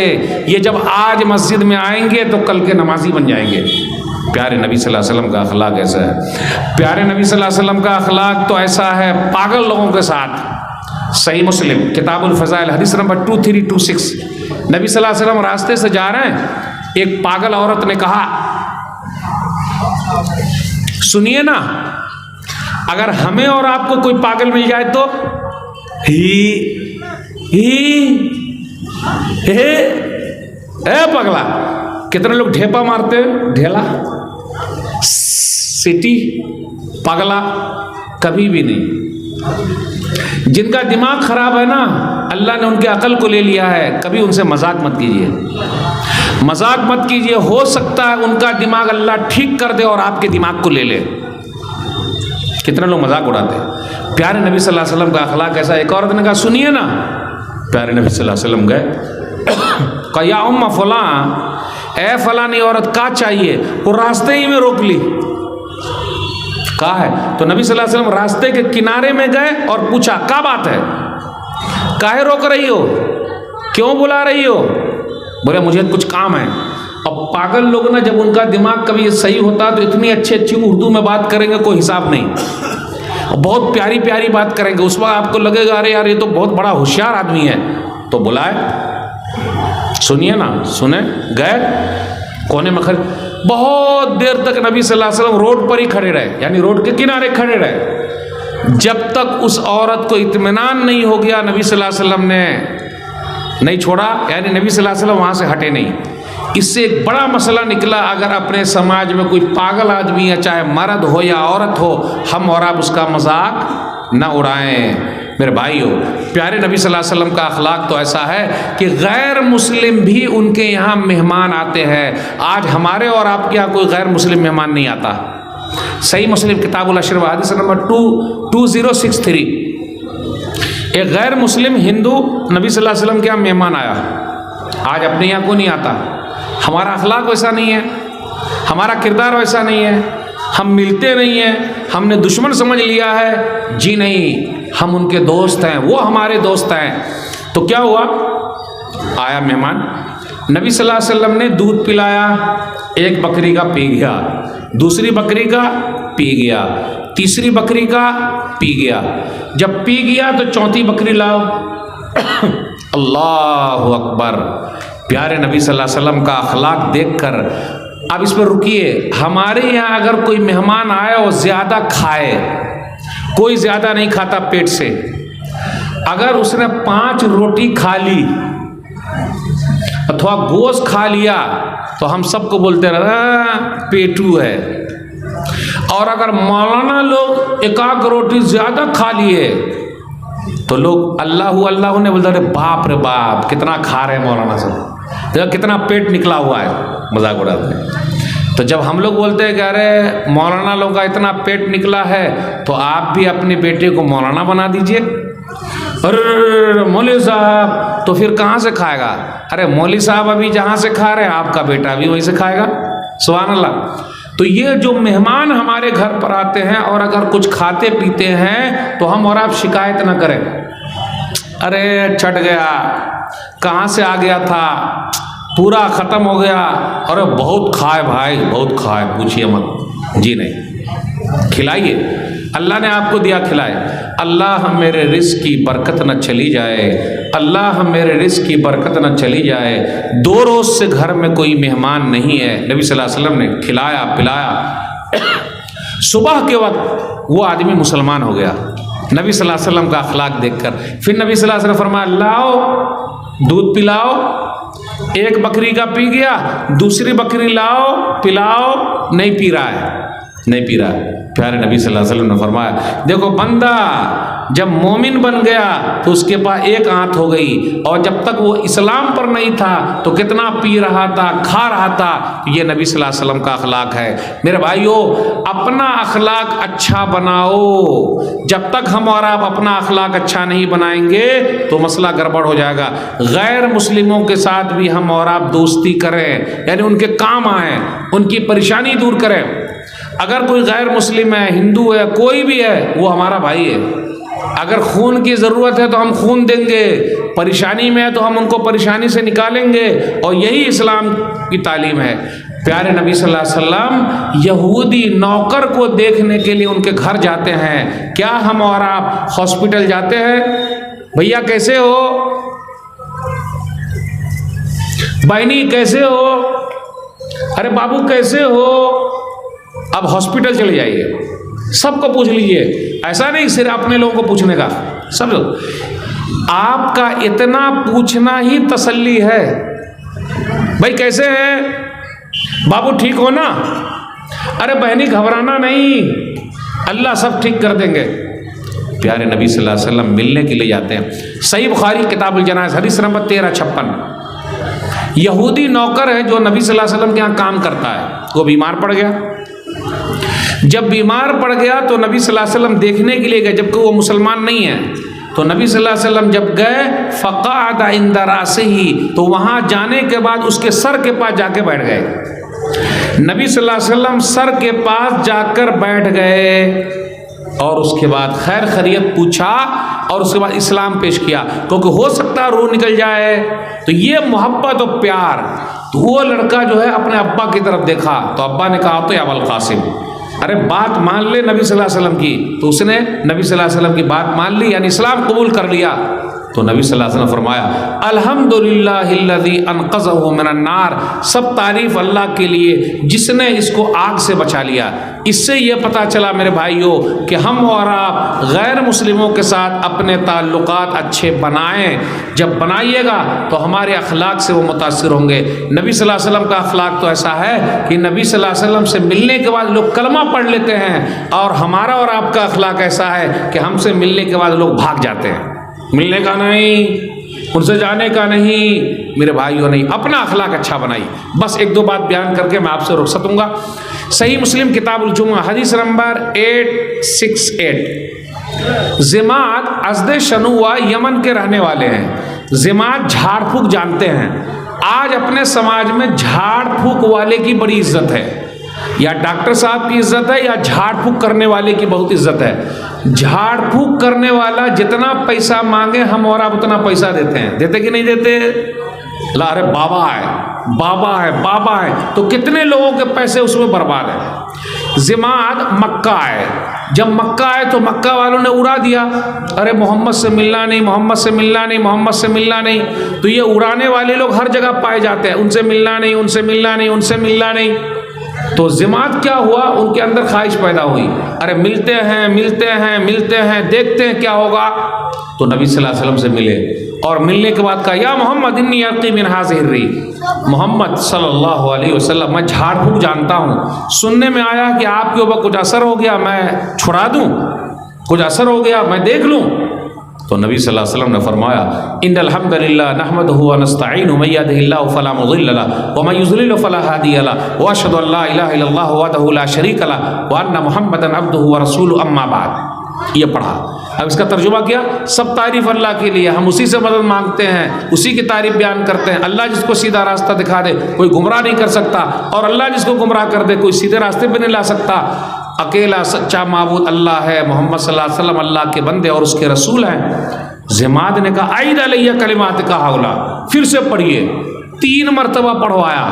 ये जब आज मस्जिद में आएंगे तो कल के नमाजी बन जाएंगे। प्यारे नबी सल्लल्लाहु अलैहि वसल्लम का अखलाक ऐसा है। प्यारे नबी सल्लल्लाहु अलैहि वसल्लम का अखलाक तो ऐसा है पागल लोगों के साथ। सही मुस्लिम किताबुल फज़ाइल हदीस नंबर 2326, नबी सल्लल्लाहु अलैहि वसल्लम रास्ते से जा रहे हैं, एक पागल औरत ने कहा, सुनिए ना, अगर हमें और आपको कोई पागल मिल जाए तो हे पगला। कितने लोग ढेपा मारते हैं, ढेला, सिटी, पगला, कभी भी नहीं। जिनका दिमाग खराब है ना, अल्लाह ने उनके अकल को ले लिया है, कभी उनसे मजाक मत कीजिए, मजाक मत कीजिए। हो सकता है उनका दिमाग अल्लाह ठीक कर दे और आपके दिमाग को ले ले। कितने लोग मजाक उड़ाते हैं। प्यारे नबी सल्लल्लाहु अलैहि वसल्लम का अखलाक ऐसा। एक औरत ने कहा, सुनिए ना। प्यारे नबी सल्लल्लाहु अलैहि वसल्लम गए, कहा या उम्मा फला, ए फलानी औरत का चाहिए? वो रास्ते ही में रोक ली। कहा है? तो नबी सल्लल्लाहु अलैहि वसल्लम रास्ते के किनारे में गए और पूछा, क्या बात है, काहे रोक रही हो, क्यों बुला रही हो? बोले मुझे कुछ काम है। अब पागल लोग ना, जब उनका दिमाग कभी सही होता तो इतनी अच्छी अच्छी उर्दू में बात करेंगे, कोई हिसाब नहीं, बहुत प्यारी प्यारी बात करेंगे। उस वक्त आपको लगेगा अरे यार ये तो बहुत बड़ा होशियार आदमी है। तो बुलाए, सुनिए ना, सुने। गए कोने में खड़े, बहुत देर तक नबी सल्लल्लाहु अलैहि वसल्लम रोड पर ही खड़े रहे, यानी रोड के किनारे खड़े रहे, जब तक उस औरत को इत्मीनान नहीं हो गया। नबी सल्लल्लाहु अलैहि वसल्लम ने नहीं छोड़ा, यानी नबी सल्लल्लाहु अलैहि वसल्लम वहाँ से हटे नहीं। इससे एक बड़ा मसला निकला, अगर अपने समाज में कोई पागल आदमी है, चाहे मर्द हो या औरत हो, हम और आप उसका मजाक न उड़ाएं। मेरे भाइयों, प्यारे नबी सल्लल्लाहु अलैहि वसल्लम का अखलाक तो ऐसा है कि गैर मुस्लिम भी उनके यहाँ मेहमान आते हैं। आज हमारे और आपके यहाँ कोई गैर मुस्लिम मेहमान नहीं आता। सही मुस्लिम किताबुल अशरफ हदीस नंबर 2063, एक गैर मुस्लिम हिंदू नबी सल्लल्लाहु अलैहि वसल्लम के यहाँ मेहमान आया। आज अपने यहाँ को नहीं आता। हमारा अखलाक वैसा नहीं है, हमारा किरदार वैसा नहीं है, हम मिलते नहीं हैं, हमने दुश्मन समझ लिया है। जी नहीं, हम उनके दोस्त हैं, वो हमारे दोस्त हैं। तो क्या हुआ, आया मेहमान, नबी सल्लल्लाहु अलैहि वसल्लम ने दूध पिलाया, एक बकरी का पी गया, दूसरी बकरी का पी गया, तीसरी बकरी का पी गया। जब पी गया तो चौथी बकरी लाओ। अल्लाहु अकबर। प्यारे नबी सल्लल्लाहु अलैहि वसल्लम का अखलाक देखकर, अब इस पर रुकिए। हमारे यहाँ अगर कोई मेहमान आए और ज़्यादा खाए, कोई ज़्यादा नहीं खाता पेट से, अगर उसने 5 रोटी खा ली अथवा गोश्त खा लिया तो हम सबको बोलते रहे पेटू है। और अगर मौलाना लोग एकाक रोटी ज़्यादा खा लिए तो लोग अल्लाहु अल्लाहु ने बोलते, अरे बाप रे बाप, कितना खा रहे हैं मौलाना सब, देखो कितना पेट निकला हुआ है, मजाक उड़ाते हैं। तो जब हम लोग बोलते हैं कि अरे मौलाना लोगों का इतना पेट निकला है, तो आप भी अपने बेटे को मौलाना बना दीजिए। अरे मौलवी साहब, तो फिर कहाँ से खाएगा? अरे मौलवी साहब अभी जहाँ से खा रहे हैं, आपका बेटा भी वहीं से खाएगा। सुभान अल्लाह। तो ये जो मेहमान हमारे घर पर आते हैं और अगर कुछ खाते पीते हैं तो हम और आप शिकायत ना करें, अरे छट गया, कहाँ से आ गया था, पूरा ख़त्म हो गया, अरे बहुत खाए भाई, बहुत खाए, पूछिए मत। जी नहीं, खिलाइए, अल्लाह ने आपको दिया खिलाए। अल्लाह मेरे रिज़्क़ की बरकत न चली जाए, अल्लाह मेरे रिज़्क़ की बरकत न चली जाए। 2 रोज़ से घर में कोई मेहमान नहीं है। नबी सल्लल्लाहु अलैहि वसल्लम ने खिलाया पिलाया। सुबह के वक्त वो आदमी मुसलमान हो गया नबी सल्लल्लाहु अलैहि वसल्लम का अखलाक देखकर। फिर नबी सल्लल्लाहु अलैहि वसल्लम फरमाया, लाओ दूध पिलाओ। एक बकरी का पी गया, दूसरी बकरी लाओ पिलाओ, नहीं पी रहा है, नहीं पी रहा है। प्यारे नबी सल्लल्लाहु अलैहि वसल्लम ने फरमाया, देखो बंदा जब मोमिन बन गया तो उसके पास एक आंत हो गई, और जब तक वो इस्लाम पर नहीं था तो कितना पी रहा था, खा रहा था। ये नबी सल्लल्लाहु अलैहि वसल्लम का अखलाक है। मेरे भाइयों, अपना अखलाक अच्छा बनाओ। जब तक हम और आप अपना अखलाक अच्छा नहीं बनाएंगे तो मसला गड़बड़ हो जाएगा। गैर मुस्लिमों के साथ भी हम और आप दोस्ती करें, यानी उनके काम आए, उनकी परेशानी दूर करें। अगर कोई गैर मुस्लिम है, हिंदू है, कोई भी है, वो हमारा भाई है। अगर खून की ज़रूरत है तो हम खून देंगे, परेशानी में है तो हम उनको परेशानी से निकालेंगे, और यही इस्लाम की तालीम है। प्यारे नबी सल्लल्लाहु अलैहि वसल्लम यहूदी नौकर को देखने के लिए उनके घर जाते हैं। क्या हम और आप हॉस्पिटल जाते हैं? भैया कैसे हो, बहनी कैसे हो, अरे बाबू कैसे हो। अब हॉस्पिटल चले जाइए, सबको पूछ लीजिए। ऐसा नहीं सिर्फ अपने लोगों को पूछने का, सब लोग। आपका इतना पूछना ही तसल्ली है। भाई कैसे हैं बाबू, ठीक हो ना? अरे बहनी घबराना नहीं, अल्लाह सब ठीक कर देंगे। प्यारे नबी सल्लल्लाहु अलैहि वसल्लम मिलने के लिए जाते हैं। सही बुखारी किताबुल जनाज़ हदीस नंबर 1356। यहूदी नौकर है जो नबी सल्लल्लाहु अलैहि वसल्लम के यहाँ काम करता है, वो बीमार पड़ गया। जब बीमार पड़ गया तो नबी सल्लल्लाहु अलैहि वसल्लम देखने के लिए गए, जबकि वो मुसलमान नहीं है। तो नबी सल्लल्लाहु अलैहि वसल्लम जब गए, फ़क़अद इंद रासिही, तो वहाँ जाने के बाद उसके सर के पास जाके बैठ गए। नबी सल्लल्लाहु अलैहि वसल्लम सर के पास जाकर बैठ गए, और उसके बाद खैर खैरियत पूछा, और उसके बाद इस्लाम पेश किया, क्योंकि हो सकता है रूह निकल जाए। तो ये मोहब्बत और प्यार। तो वो लड़का जो है अपने अब्बा की तरफ देखा, तो अब्बा ने कहा, तो या अबुल कासिम, अरे बात मान ले नबी सल्लल्लाहु अलैहि वसल्लम की। तो उसने नबी सल्लल्लाहु अलैहि वसल्लम की बात मान ली, यानी इस्लाम कबूल कर लिया। तो नबी सल्लल्लाहु अलैहि वसल्लम फरमाया, अल्हम्दुलिल्लाहिल्लज़ी अनक़ज़हु मिनन नार, सब तारीफ़ अल्लाह के लिए जिसने इसको आग से बचा लिया। इससे ये पता चला मेरे भाइयों कि हम और आप गैर मुस्लिमों के साथ अपने ताल्लुकात अच्छे बनाएं। जब बनाइएगा तो हमारे अखलाक से वो मुतासिर होंगे। नबी सल्लल्लाहु अलैहि वसल्लम का अखलाक तो ऐसा है कि नबी सल्लल्लाहु अलैहि वसल्लम से मिलने के बाद लोग कलमा पढ़ लेते हैं, और हमारा और आपका अखलाक ऐसा है कि हमसे मिलने के बाद लोग भाग जाते हैं। मिलने का नहीं, उनसे जाने का नहीं। मेरे भाइयों, नहीं, अपना अखलाक अच्छा बनाइए। बस 1-2 बात बयान करके मैं आपसे रुखसत दूंगा। सही मुस्लिम किताबुल जुमा हदीस नंबर 868। ज़िमात अज़द शनुआ यमन के रहने वाले हैं। ज़िमात झाड़ फूक जानते हैं। आज अपने समाज में झाड़ फूक वाले की बड़ी इज्जत है, या डॉक्टर साहब की इज्जत है, या झाड़ फूक करने वाले की बहुत इज्जत है। झाड़ फूक करने वाला जितना पैसा मांगे हम और आप उतना पैसा देते हैं। देते कि नहीं देते? अरे बाबा है, बाबा है, बाबा है, तो कितने लोगों के पैसे उसमें बर्बाद है। ज़िमात मक्का है, जब मक्का आए तो मक्का वालों ने उड़ा दिया, अरे मोहम्मद से मिलना नहीं, मोहम्मद से मिलना नहीं, मोहम्मद से मिलना नहीं। तो ये उड़ाने वाले लोग हर जगह पाए जाते हैं, उनसे मिलना नहीं, उनसे मिलना नहीं, उनसे मिलना नहीं। तो ज़िमात क्या हुआ, उनके अंदर ख्वाहिश पैदा हुई, अरे मिलते हैं, मिलते हैं, मिलते हैं, देखते हैं क्या होगा। तो नबी सल्लल्लाहु अलैहि वसल्लम से मिले, और मिलने के बाद कहा, या मोहम्मद इन्नी यर्क़ी मिन हाज़िहिर रीह, मोहम्मद सल्लल्लाहु अलैहि वसल्लम, मैं झाड़ फूक जानता हूँ। सुनने में आया कि आपके ऊपर कुछ असर हो गया, मैं छुड़ा दूँ, कुछ असर हो गया, मैं देख लूँ। तो नबी सल्लल्लाहु अलैहि वसल्लम ने फरमाया, इन्नल हम्दुलिल्लाह नहमदुहु व नस्तईनुहु मै यहदिहिल्लाहु फला मुज़िल्ल लहु व मै युज़लिलहु फला हादिय लहु व अशहदु अल्ला इलाहा इल्लल्लाह वहदहु ला शरीका लहु व अन्ना मुहम्मदन अब्दुहु व रसूलुहु अम्मा बाद। ये पढ़ा। अब इसका तर्जुमा किया, सब तारीफ़ अल्लाह के लिए, हम उसी से मदद मांगते हैं, उसी की तारीफ़ बयान करते हैं। अल्लाह जिसको सीधा रास्ता दिखा दे कोई गुमराह नहीं कर सकता, और अल्लाह जिसको गुमराह कर दे कोई सीधे रास्ते पर नहीं ला सकता। अकेला सच्चा माबूद अल्लाह है, मोहम्मद सल्लल्लाहु अलैहि वसल्लम अल्लाह के बंदे और उसके रसूल हैं। ज़िमात ने कहा, आइद अलैया कलिमात का हौला, फिर से पढ़िए, 3 मरतबा पढ़वाया।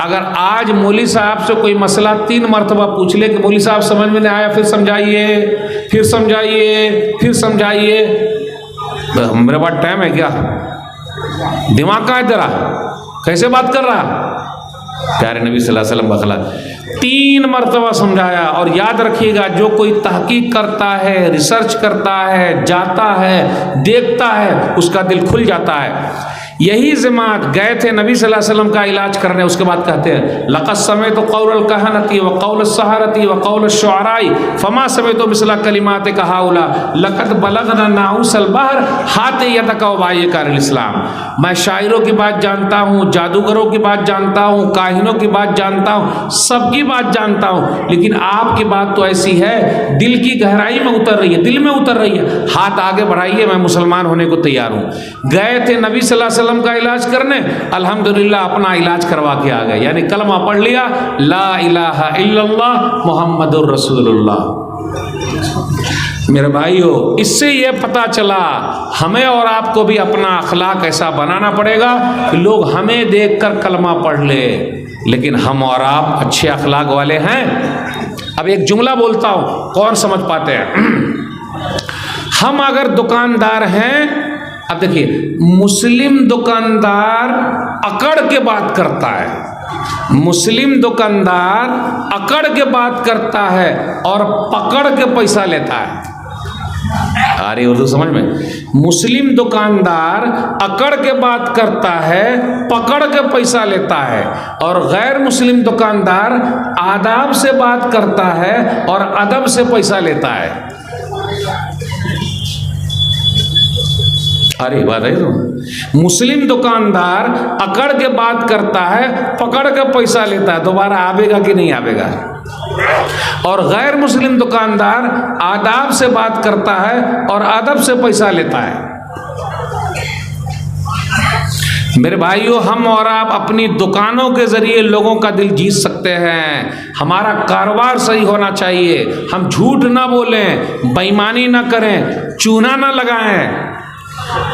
अगर आज मौली साहब से कोई मसला 3 मरतबा पूछ ले कि मौली साहब समझ में नहीं आया, फिर समझाइए, फिर समझाइए, फिर समझाइए। मेरे पास टाइम है क्या? दिमाग कहाँ है तेरा? कैसे बात कर रहा? प्यारे नबी सल्लल्लाहु अलैहि वसल्लम बखला 3 मरतबा समझाया। और याद रखिएगा, जो कोई तहकीक करता है, रिसर्च करता है, जाता है, देखता है, उसका दिल खुल जाता है। यही जमात गए थे नबी सल्लल्लाहु अलैहि वसल्लम का इलाज करने, उसके बाद कहते हैं लक़द समेतो क़ौलल कहनती व क़ौल सहारती व क़ौल शुअराई फमा समेतो मिसला कलिमात कहाउला लक़द बलगना नाउसल बहर हाथ यदक व बायका इस्लाम। मैं शायरों की बात जानता हूँ, जादूगरों की बात जानता हूँ, काहिनों की बात जानता हूँ, सबकी बात जानता हूँ, लेकिन आपकी बात तो ऐसी है, दिल की गहराई में उतर रही है, दिल में उतर रही है। हाथ आगे बढ़ाइए, मैं मुसलमान होने को तैयार हूँ। गए थे नबी सल्लल्लाहु अलैहि वसल्लम का इलाज करने, अल्हम्दुलिल्लाह अपना इलाज करवा के आ गए, यानी कलमा पढ़ लिया, ला इलाहा इल्लल्लाह मुहम्मदुर रसूलुल्लाह। मेरे भाइयों, इससे ये पता चला हमें और आपको भी अपना अखलाक ऐसा बनाना पड़ेगा कि लोग हमें देखकर कलमा पढ़ ले, लेकिन हम और आप अच्छे अखलाक वाले हैं। अब एक जुमला बोलता हूं, कौन समझ पाते हैं? हम अगर दुकानदार हैं, अब देखिए, मुस्लिम दुकानदार अकड़ के बात करता है, मुस्लिम दुकानदार अकड़ के बात करता है और पकड़ के पैसा लेता है। आ रही उर्दू समझ में? मुस्लिम दुकानदार अकड़ के बात करता है, पकड़ के पैसा लेता है, और गैर मुस्लिम दुकानदार आदाब से बात करता है और अदब से पैसा लेता है। अरे बात है तो, मुस्लिम दुकानदार अकड़ के बात करता है, पकड़ के पैसा लेता है, दोबारा आवेगा कि नहीं आवेगा? और गैर मुस्लिम दुकानदार आदाब से बात करता है और अदब से पैसा लेता है। मेरे भाइयों, हम और आप अपनी दुकानों के जरिए लोगों का दिल जीत सकते हैं। हमारा कारोबार सही होना चाहिए, हम झूठ ना बोलें, बेईमानी ना करें, चूना ना लगाएं।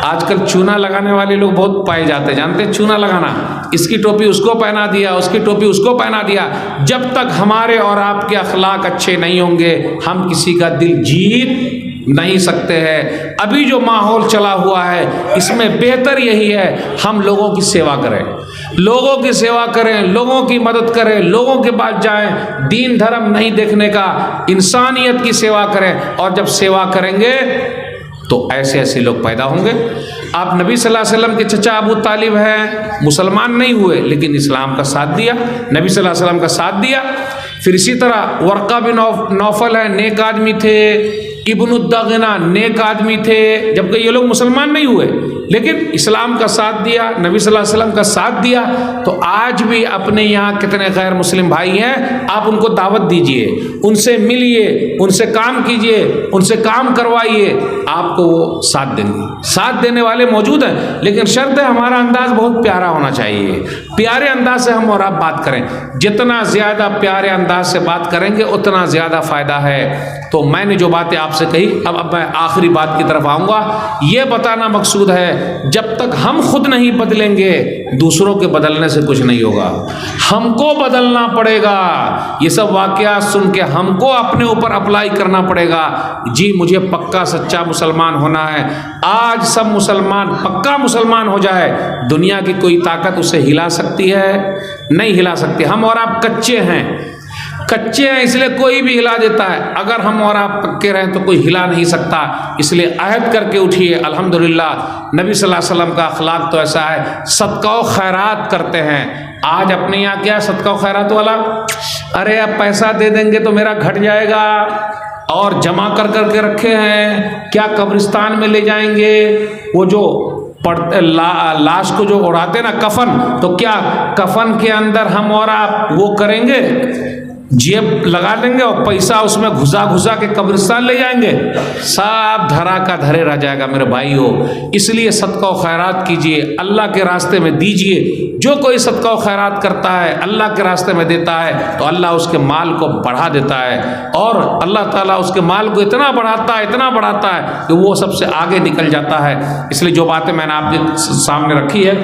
आजकल चूना लगाने वाले लोग बहुत पाए जाते हैं, जानते हैं चूना लगाना? इसकी टोपी उसको पहना दिया, उसकी टोपी उसको पहना दिया। जब तक हमारे और आपके अखलाक अच्छे नहीं होंगे, हम किसी का दिल जीत नहीं सकते हैं। अभी जो माहौल चला हुआ है, इसमें बेहतर यही है, हम लोगों की सेवा करें, लोगों की सेवा करें, लोगों की मदद करें, लोगों के पास जाएं, दीन धर्म नहीं देखने का, इंसानियत की सेवा करें। और जब सेवा करेंगे तो ऐसे ऐसे लोग पैदा होंगे। आप नबी सल्लल्लाहु अलैहि वसल्लम के चचा अबू तालिब हैं, मुसलमान नहीं हुए लेकिन इस्लाम का साथ दिया, नबी सल्लल्लाहु अलैहि वसल्लम का साथ दिया। फिर इसी तरह वर्का बिन नौफल है, नेक आदमी थे, इब्नुद्दगना नेक आदमी थे, जबकि ये लोग मुसलमान नहीं हुए लेकिन इस्लाम का साथ दिया, नबी सल्लल्लाहु अलैहि वसल्लम का साथ दिया। तो आज भी अपने यहाँ कितने गैर मुस्लिम भाई हैं, आप उनको दावत दीजिए, उनसे मिलिए, उनसे काम कीजिए, उनसे काम करवाइए, आपको वो साथ देंगे। साथ देने वाले मौजूद हैं, लेकिन शर्त है हमारा अंदाज बहुत प्यारा होना चाहिए। प्यारे अंदाज से हम और आप बात करें, जितना ज़्यादा प्यारे अंदाज से बात करेंगे उतना ज़्यादा फ़ायदा है। तो मैंने जो बातें आपसे कही, अब मैं आखिरी बात की तरफ आऊँगा। ये बताना मकसूद है, जब तक हम खुद नहीं बदलेंगे, दूसरों के बदलने से कुछ नहीं होगा। हमको बदलना पड़ेगा। ये सब वाक़यात सुन के हमको अपने ऊपर अप्लाई करना पड़ेगा। जी, मुझे पक्का सच्चा मुसलमान होना है। आज सब मुसलमान पक्का मुसलमान हो जाए, दुनिया की कोई ताकत उसे हिला सकती है? नहीं हिला सकती। हम और आप कच्चे हैं, कच्चे हैं, इसलिए कोई भी हिला देता है। अगर हम और आप पक्के रहें तो कोई हिला नहीं सकता। इसलिए अहद करके उठिए। अल्हम्दुलिल्लाह, नबी सल्लल्लाहु अलैहि वसल्लम का अखलाक तो ऐसा है, सदका व खैरात करते हैं। आज अपने यहाँ क्या सदका व खैरात वाला, अरे अब पैसा दे देंगे तो मेरा घट जाएगा, और जमा कर करके रखे हैं, क्या कब्रिस्तान में ले जाएंगे? वो जो लाश को जो उड़ाते ना कफन, तो क्या कफन के अंदर हम और आप वो करेंगे, जेब लगा लेंगे और पैसा उसमें घुसा घुसा के कब्रिस्तान ले जाएंगे? सब धरा का धरे रह जाएगा मेरे भाइयों। इसलिए सदका व खैरात कीजिए, अल्लाह के रास्ते में दीजिए। जो कोई सदका व खैरात करता है, अल्लाह के रास्ते में देता है, तो अल्लाह उसके माल को बढ़ा देता है, और अल्लाह ताला उसके माल को इतना बढ़ाता है, इतना बढ़ाता है कि वो सबसे आगे निकल जाता है। इसलिए जो बातें मैंने आपके सामने रखी है,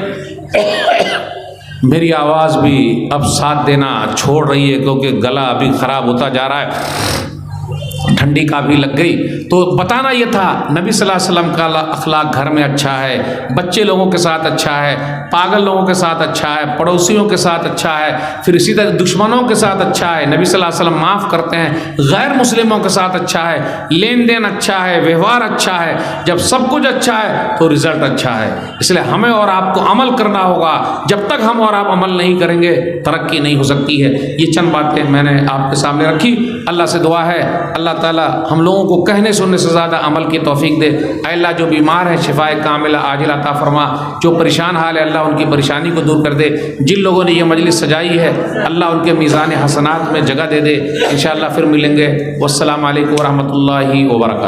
मेरी आवाज़ भी अब साथ देना छोड़ रही है, क्योंकि गला अभी ख़राब होता जा रहा है। ठंडी का भी लग गई। तो बताना ये था नबी सल्लल्लाहु अलैहि वसल्लम का अखलाक घर में अच्छा है, बच्चे लोगों के साथ अच्छा है, पागल लोगों के साथ अच्छा है, पड़ोसियों के साथ अच्छा है, फिर इसी तरह दुश्मनों के साथ अच्छा है, नबी सल्लल्लाहु अलैहि वसल्लम माफ़ करते हैं, गैर मुस्लिमों के साथ अच्छा है, लेन देन अच्छा है, व्यवहार अच्छा है। जब सब कुछ अच्छा है तो रिजल्ट अच्छा है। इसलिए हमें और आपको अमल करना होगा। जब तक हम और आप अमल नहीं करेंगे तरक्की नहीं हो सकती है। ये चंद बातें मैंने आपके सामने रखी। अल्लाह से दुआ है अल्लाह ताला हम लोगों को कहने सुनने से ज़्यादा अमल की तौफीक दे। अल्लाह जो बीमार है शिफाए कामिला आजिला अता फरमा, जो परेशान हाल है अल्लाह उनकी परेशानी को दूर कर दे। जिन लोगों ने ये मजलिस सजाई है अल्लाह उनके मीज़ान हसनात में जगह दे दे। इंशाअल्लाह फिर मिलेंगे। वस्सलामु अलैकुम व रहमतुल्लाहि व बरकातहू।